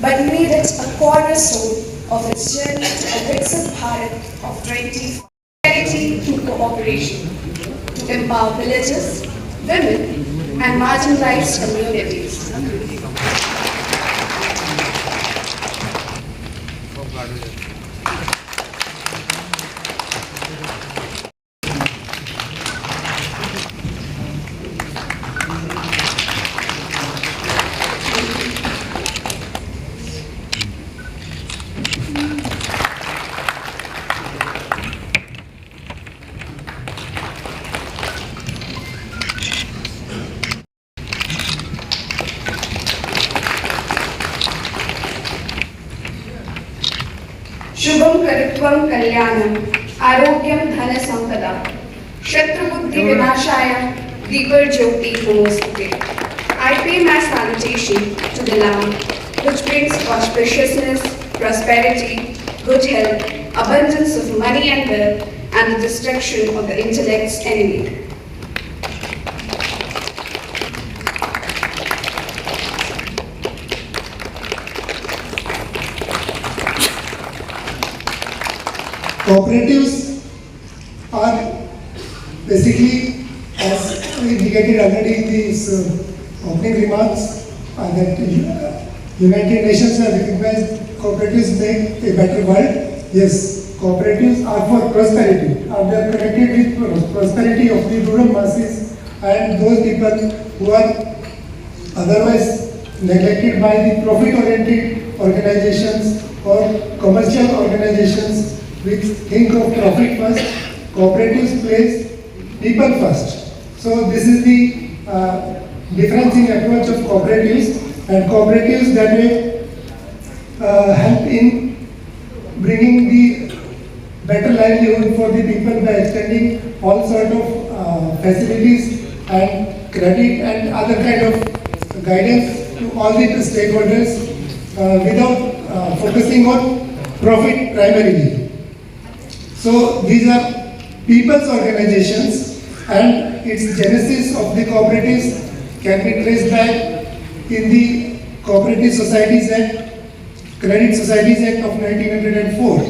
but made it a cornerstone of its journey to a Viksit Bharat of 2040. Prosperity through cooperation to empower villages, women, and marginalized communities. Shubham करुत्वम कल्याणम आरोग्यम धन संपदा शत्रुबुद्धि विनाशाय दीपर ज्योति नमोस्तुते. I pay my salutation to the Lamb, which brings auspiciousness, prosperity, good health, abundance of money and wealth, and the destruction of the intellect's enemy. Cooperatives are basically, as indicated already in these opening remarks, that United Nations have recognized cooperatives make a better world. Yes, cooperatives are for prosperity, and they are connected with prosperity of the rural masses and those people who are otherwise neglected by the profit-oriented organizations or commercial organizations which think of profit first. Cooperatives place people first. So this is the difference in approach of cooperatives, and cooperatives that may help in bringing the better livelihood for the people by extending all sort of facilities and credit and other kind of guidance to all the stakeholders without focusing on profit primarily. So these are people's organizations, and its genesis of the cooperatives can be traced back in the Cooperative Societies Act, Credit Societies Act of 1904.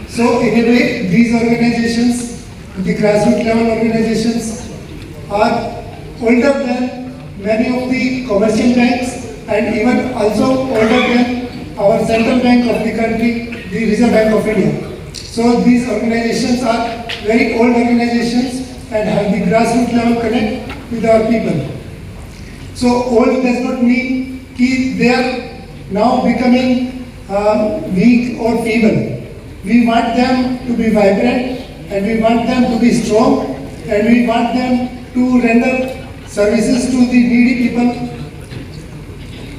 So in a way, these organizations, the grassroots level organizations, are older than many of the commercial banks, and even also older than our central bank of the country, the Reserve Bank of India. So these organizations are very old organizations and have the grassroots level connect with our people. So old does not mean that they are now becoming weak or feeble. We want them to be vibrant, and we want them to be strong, and we want them to render services to the needy people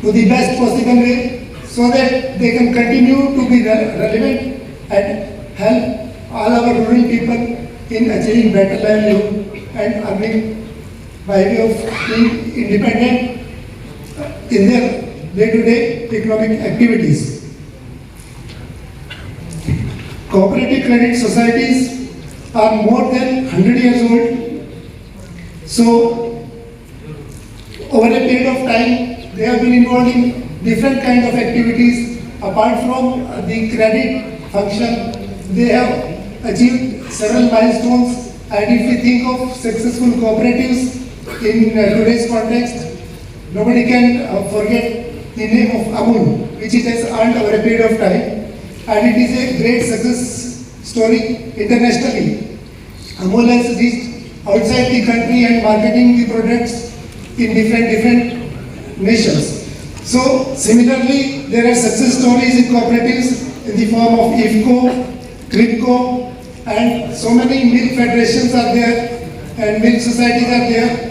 to the best possible way, so that they can continue to be relevant and help all our rural people in achieving better livelihood and earning by way of being independent in their day-to-day economic activities. Cooperative credit societies are more than 100 years old. So over a period of time, they have been involved in different kind of activities. Apart from the credit function, they have achieved several milestones, and if we think of successful cooperatives in today's context, nobody can forget the name of Amul, which it has earned over a period of time, and it is a great success story internationally. Amul has reached outside the country and marketing the products in different nations. So similarly, there are success stories in cooperatives in the form of IFFCO, CRIPCO, and so many milk federations are there, and milk societies are there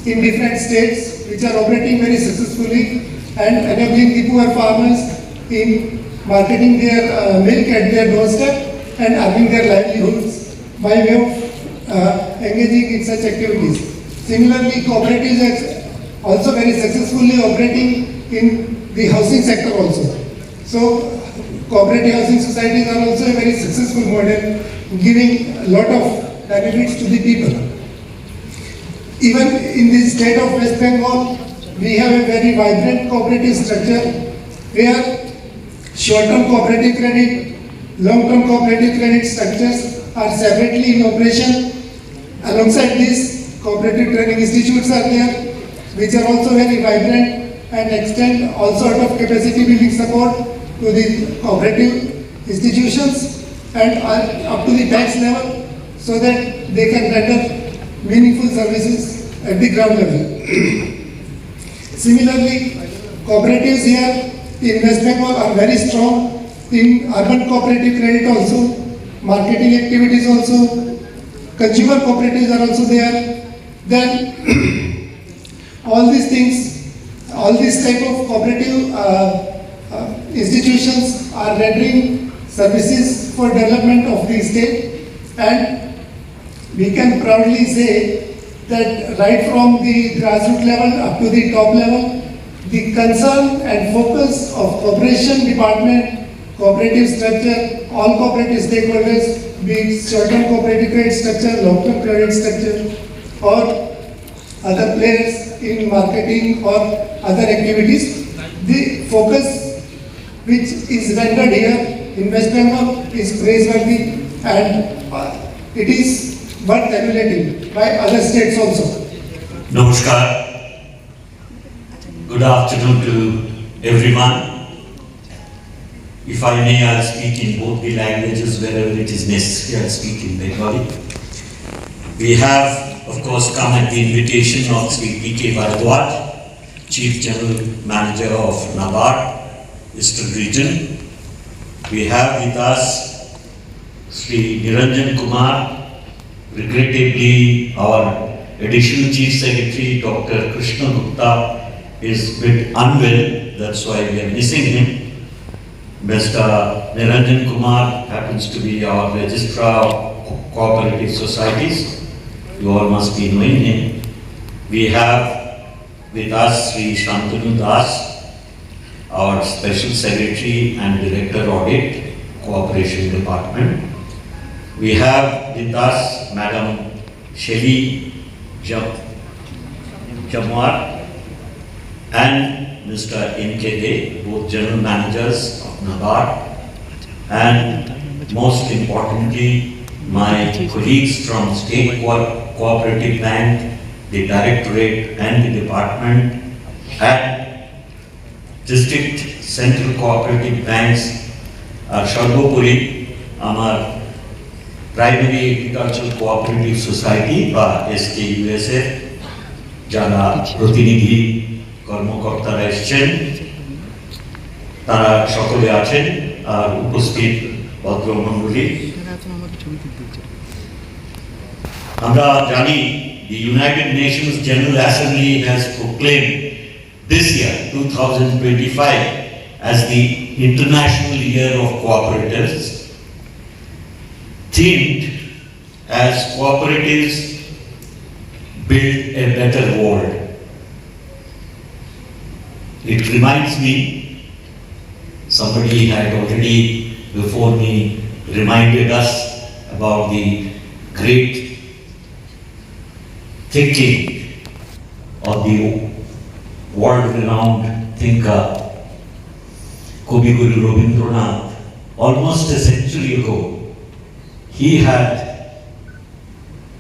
in different states, which are operating very successfully and enabling the poor farmers in marketing their milk at their doorstep and earning their livelihoods by way of engaging in such activities. Similarly, cooperatives are also very successfully operating in the housing sector also. So cooperative housing societies are also a very successful model, giving a lot of benefits to the people. Even in the state of West Bengal, we have a very vibrant cooperative structure, where short-term cooperative credit, long-term cooperative credit structures are separately in operation. Alongside this, cooperative training institutes are there, which are also very vibrant and extend all sort of capacity building support to the cooperative institutions and are up to the banks level so that they can render meaningful services at the ground level. Similarly, cooperatives here in West Bengal are very strong in urban cooperative credit also, marketing activities also, consumer cooperatives are also there. Then all these things, all these type of cooperative institutions are rendering services for development of the state, and we can proudly say that right from the grassroots level up to the top level, the concern and focus of cooperation department, cooperative structure, all cooperative stakeholders, be it short-term cooperative credit structure, long-term credit structure, or other players in marketing or other activities, the focus which is rendered here in West Bengal is praiseworthy, and it is worth emulating by other states also. Namaskar. Good afternoon to everyone. If I may, I'll speak in both the languages wherever it is necessary. I'll speak in Bengali. We have, of course, come at the invitation of Sri P.K. Bharadwaj, Chief General Manager of NABARD, Eastern Region. We have with us Sri Niranjan Kumar. Regrettably, our Additional Chief Secretary, Dr. Krishna Gupta, is a bit unwell, that's why we are missing him. Mr. Niranjan Kumar happens to be our Registrar of Cooperative Societies. You all must be knowing him. We have with us Sri Shantanu Das, our Special Secretary and Director Audit, Cooperation Department. We have with us Madam Shelly Jamwar and Mr. N.K. Dey, both General Managers of NABARD, and most importantly, my colleagues from State Cooperative Bank, the Directorate and the Department, and District Central Cooperative Banks, our Shargopuri, our Primary Agricultural Cooperative Society, or SKUSF, যারা প্রতিনিধি কর্মকর্তারা এসেছেন, তারা সকলে আছেন আর উপস্থিত ভদ্রমণ্ডলী। আমরা জানি the United Nations General Assembly has proclaimed this year 2025 as the International Year of Cooperatives, themed as Cooperatives Build a Better World. It reminds me, somebody had already before me reminded us about the great thinking of the world-renowned thinker Kavi Guru Rabindranath. Almost a century ago, he had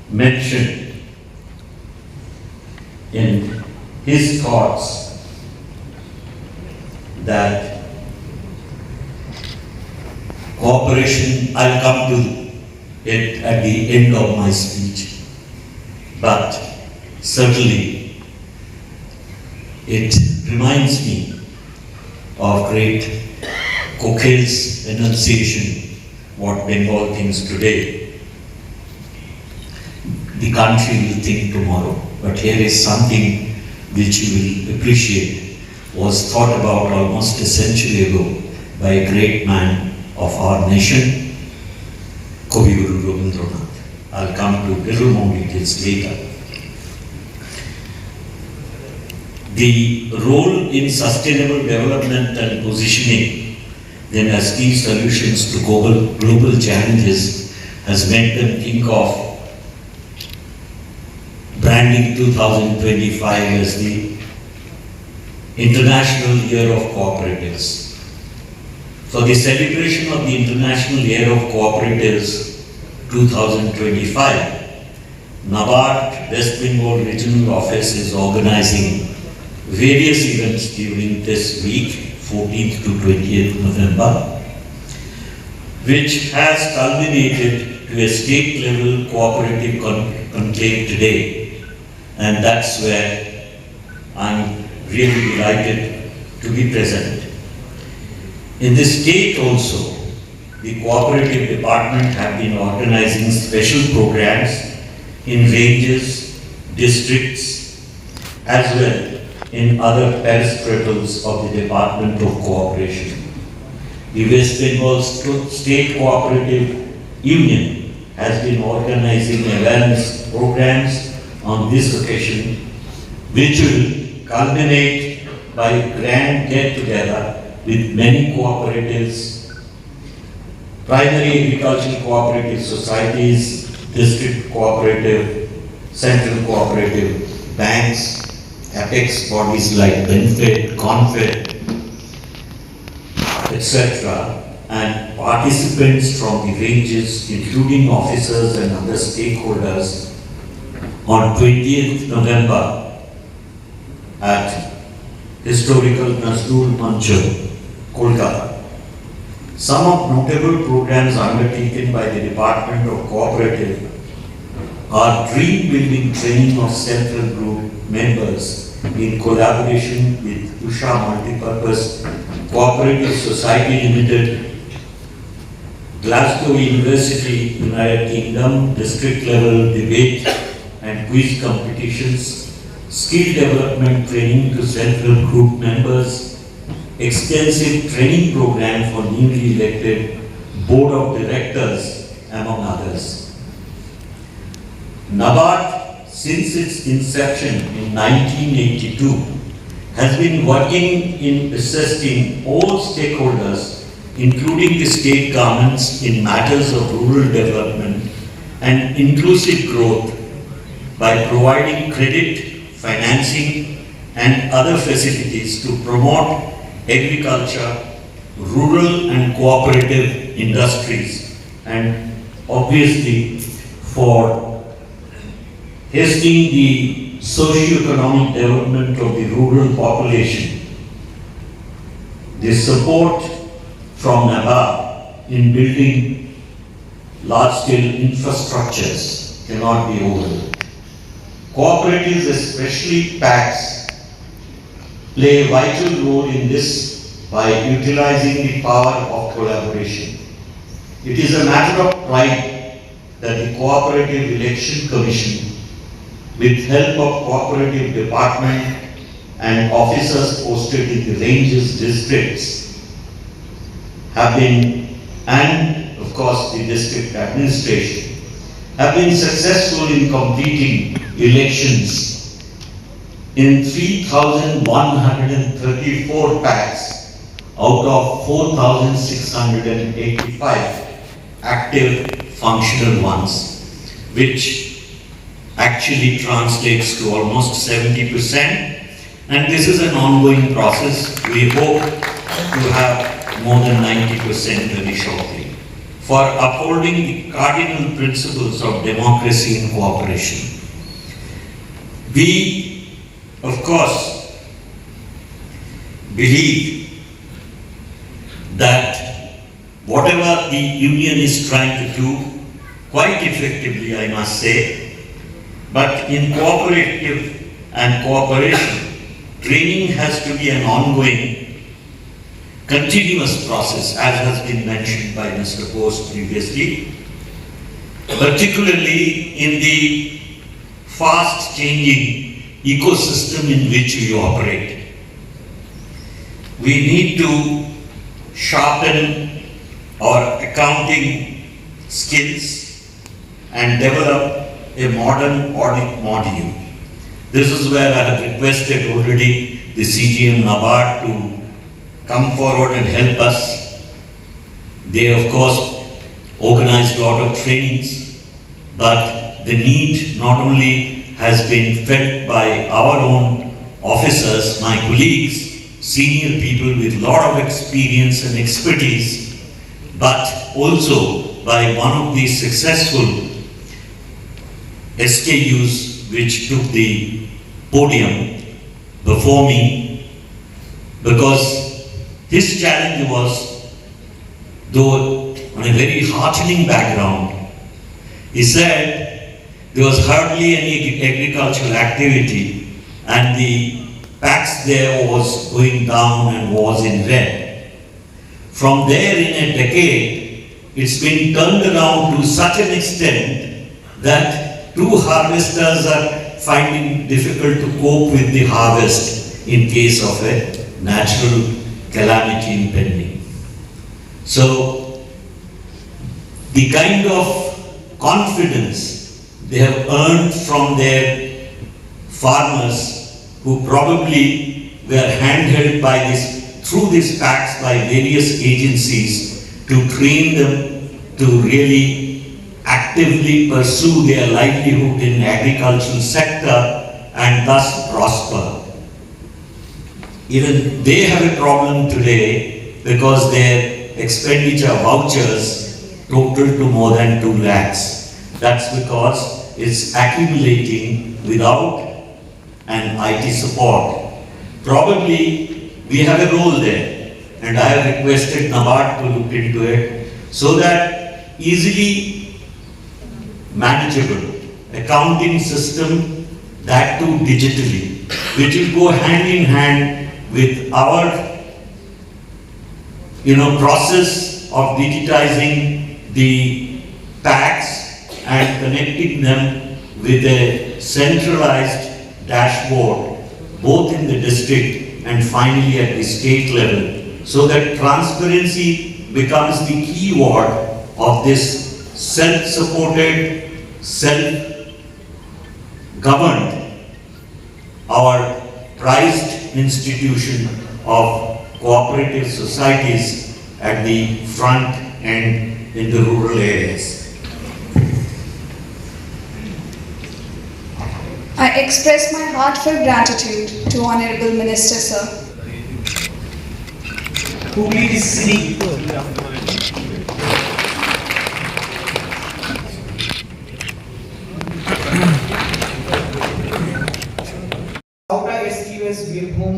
mentioned in his thoughts that cooperation, I'll come to it at the end of my speech, but certainly it reminds me of great Cochrane's enunciation, what Bengal thinks today, the country will think tomorrow. But here is something which you will appreciate, was thought about almost a century ago by a great man of our nation, Kavi Guru Rabindranath. I'll come to little more details later. The role in sustainable development and positioning them as key solutions to global challenges has made them think of branding 2025 as the International Year of Cooperatives. for the celebration of the International Year of Cooperatives 2025, NABARD West Bengal Regional Office is organizing various events during this week, 14th to 20th November, which has culminated to a state-level cooperative conclave today, and that's where I'm really delighted to be present. In the state also, the cooperative department have been organizing special programs in ranges, districts, as well in other peristricals of the Department of Cooperation. The West Bengal State Cooperative Union has been organizing awareness programs on this occasion, which will culminate by a grand get-together with many cooperatives, primary agricultural cooperative societies, district cooperative, central cooperative, banks, apex bodies like Benfed, Confed, etc., and participants from the ranges, including officers and other stakeholders, on 20th November at historical Nazrul Manchur, Kolkata. Some of notable programs undertaken by the Department of Cooperative are dream building training of self-help group members in collaboration with Usha Multipurpose Cooperative Society Limited, Glasgow University, United Kingdom, district level debate and quiz competitions, skill development training to self-help group members, extensive training program for newly elected board of directors, among others. NABARD, since its inception in 1982, has been working in assisting all stakeholders, including the state governments, in matters of rural development and inclusive growth by providing credit, financing, and other facilities to promote agriculture, rural and cooperative industries, and obviously for hastening the socio-economic development of the rural population. The support from NABARD in building large-scale infrastructures cannot be overlooked. Cooperatives, especially PACs, play a vital role in this by utilizing the power of collaboration. It is a matter of pride that the Cooperative Election Commission, with help of Cooperative Department and officers posted in the ranges districts, have been, and of course the district administration, have been successful in completing elections in 3,134 packs out of 4,685 active functional ones, which actually translates to almost 70%. And this is an ongoing process. We hope to have more than 90% very shortly, for upholding the cardinal principles of democracy and cooperation. We, of course, believe that whatever the union is trying to do, quite effectively I must say, but in cooperative and cooperation, training has to be an ongoing, continuous process, as has been mentioned by Mr. Post previously, particularly in the fast changing ecosystem in which we operate. We need to sharpen our accounting skills and develop a modern audit module. This is where I have requested already the CGM NABARD to come forward and help us. They of course organized a lot of trainings, but the need not only has been felt by our own officers, my colleagues, senior people with lot of experience and expertise, but also by one of the successful SKUs which took the podium before me, because his challenge was, though on a very heartening background, he said there was hardly any agricultural activity and the PAX there was going down and was in red. From there, in a decade, it's been turned around to such an extent that two harvesters are finding difficult to cope with the harvest in case of a natural calamity impending. So, the kind of confidence they have earned from their farmers, who probably were handheld by through this PACs by various agencies to train them to really actively pursue their livelihood in agricultural sector and thus prosper. Even they have a problem today because their expenditure vouchers total to more than 2 lakhs. That's because it's accumulating without an IT support. Probably we have a role there, and I have requested NABARD to look into it so that easily manageable accounting system, that too digitally, which will go hand in hand with our process of digitizing the PACs and connecting them with a centralized dashboard, both in the district and finally at the state level, so that transparency becomes the key word of this self-supported, self-governed, our prized institution of cooperative societies at the front end in the rural areas. I express my heartfelt gratitude to Honorable Minister, sir. Hooghly City. Sauta SQS Birbhum,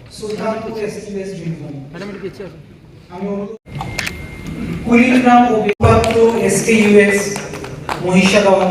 Sultanpur SQS Birbhum. Kurigram ও বিভাগ SKUS Mahishadal.